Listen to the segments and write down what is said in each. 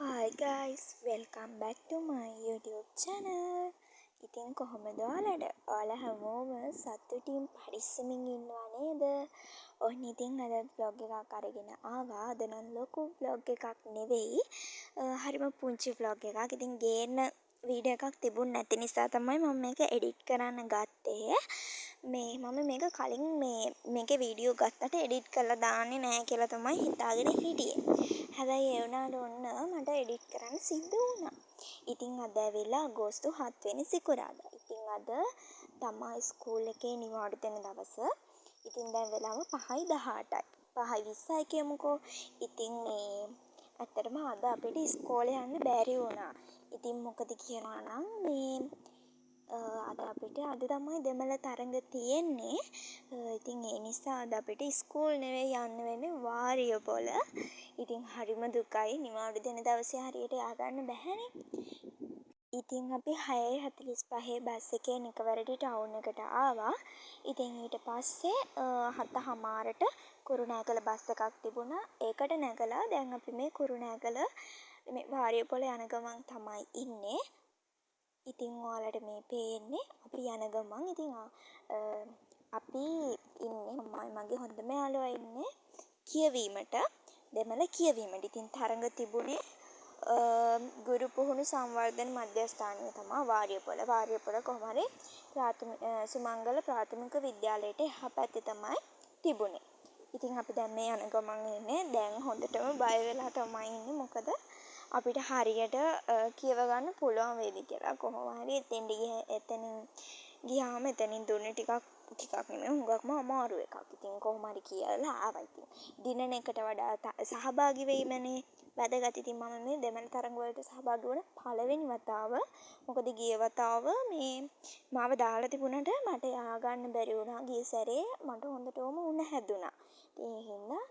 Hi guys, welcome back to my YouTube channel. ඉතින් කොහොමද ඔයාලා හැමෝම සතුටින් පරිස්සමින් ඉන්නවා නේද? ඔන්න ඉතින් අද vlog එකක් අරගෙන ආවා. අද නම් ලොකු vlog එකක් නෙවෙයි. හරිම පුංචි vlog එකක්. ඉතින් ගේන්න වීඩියෝ එකක් තිබුණ නැති නිසා තමයි මම මේක edit කරන්න ගත්තේ. මම මේක කලින් මේකේ වීඩියෝ ගත්තට edit කරලා දාන්නේ නැහැ කියලා තමයි හිතාගෙන හිටියේ. හැබැයි ඒ වුණාට ඔන්න මට edit කරන්න සිද්ධ වුණා. ඉතින් අද ඇවිල්ලා අගෝස්තු 7 වෙනි සිකුරාදා. ඉතින් අද තමයි ස්කූල් එකේ නිවාඩු දෙන දවස. ඉතින් දැන් වෙලාව 5:18යි. 5:20යි කියමුකෝ. ඉතින් ඇත්තටම අද අපිට ඉස්කෝලේ යන්න බැරි වුණා. ඉතින් මොකද කියනවා නම් අද අපිට අද තමයි දෙමළ තරඟ තියෙන්නේ. ඉතින් ඒ නිසා අද අපිට ඉස්කෝල් නෙවෙයි යන්න වෙන්නේ වාරියපොළ. ඉතින් හරිම දුකයි නිවාඩු දෙන දවසේ හරියට ය아가න්න බැහැනේ. ඉතින් අපි 6:45 බස් එකෙන් එකවරට ටවුන් එකට ආවා. ඉතින් ඊට පස්සේ 7:00ට කුරුණෑගල බස් එකක් තිබුණා. ඒකට නැගලා දැන් අපි මේ කුරුණෑගල මේ වාරියපොළ යන ගමන් තමයි ඉන්නේ. ඉතින් ඔයාලට මේ පේන්නේ අපි යන ගමන්. ඉතින් අපි ඉන්නේ මගේ හොඳම යාළුවා ඉන්නේ කියවීමට. දෙමළ කියවීමට. ඉතින් තරඟ තිබුණේ ගුරු පුහුණු සංවර්ධන මධ්‍යස්ථානයේ තමයි වාරියපොළ. වාරියපොළ කොහොම හරි සුමංගල ප්‍රාථමික විද්‍යාලයට එහා පැත්තේ තමයි තිබුණේ. ඉතින් අපි දැන් මේ යන ගමන් ඉන්නේ. දැන් හොඳටම බය වෙලා තමයි ඉන්නේ. මොකද අපිට හරියට කියව ගන්න පුළුවන් වේවි කියලා. කොහොම හරි එතනින් ගියාම එතනින් දුන්නේ ටිකක් නෙමෙයි හුඟක්ම අමාරු එකක්. ඉතින් කොහොම හරි කියලා ආවා. ඉතින් දිනන එකට වඩා සහභාගී වෙීමනේ වැදගත්. ඉතින් මම මේ දෙමළ තරඟ වලට සහභාගී වුණ පළවෙනි වතාව. මොකද ගිය වතාව මාව දාලා තිබුණාට මට ය아가න්න බැරි වුණා. ගිය සැරේ මට හොඳටම උණ හැදුනා. ඒ හින්දා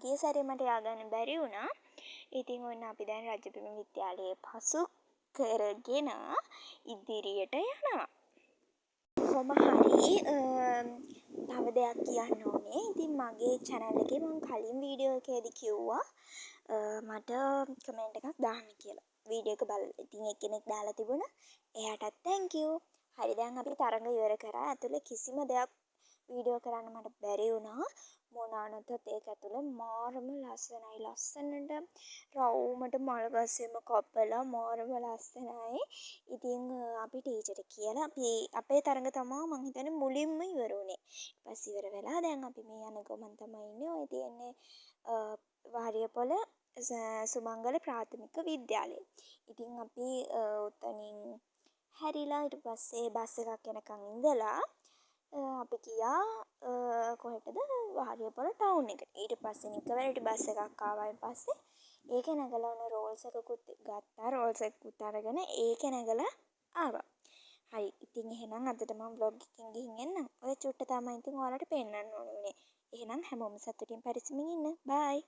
ගිය සැරේ මට ය아가න්න බැරි වුණා. ඉතින් ඔන්න අපි දැන් රජපිම විද්‍යාලයේ පසු කරගෙන ඉදිරියට යනවා. කොහොම හරි තව දෙයක් කියන්න ඕනේ. ඉතින් මගේ channel එකේ මම කලින් වීඩියෝ එකේදී කිව්වා මට කමෙන්ට් එකක් දාන්න කියලා. වීඩියෝ එක බලලා. ඉතින් එක්කෙනෙක් දාලා තිබුණා. එයාටත් thank you. හරි දැන් අපි තරඟ ඉවර කරා. ඇතුලේ කිසිම දෙයක් වීඩියෝ කරන්න මට බැරි වුණා. මොනානොතත් ඒක ඇතුලේ මාරම ලස්සනයි. ලස්සනට රවුමට මල් ගස්සෙම කපලා මාරම ලස්සනයි. ඉතින් අපි ටීචර්ට කියලා අපි අපේ තරඟ තමයි මං හිතන්නේ මුලින්ම ඉවර වුණේ. ඊට පස්සේ ඉවර වෙලා දැන් අපි මේ යන ගමන් තමයි ඉන්නේ. ඔය තියෙන්නේ වාරියපොළ සුමංගල ප්‍රාථමික විද්‍යාලය. ඉතින් අපි උතනින් හැරිලා ඊට පස්සේ බස් එකක් එනකන් ඉඳලා අපි ගියා කොහෙටද වාරියපොළ ටවුන් එකට. ඊට පස්සේ නිකවරට බස් එකක් ආවයින් පස්සේ ඒකේ නැගලා ඔන්න රෝල්ස් එකකුත් ගත්තා. රෝල්ස් එකකුත් අරගෙන ඒකේ නැගලා ආවා. හරි ඉතින් එහෙනම් අදට මම vlog එකකින් ගිහින් එන්නම්. ඔය චුට්ට තමයි ඉතින් ඔයාලට පෙන්නන්න ඕනේ. එහෙනම් හැමෝම සතුටින් පරිස්සමින් ඉන්න. bye.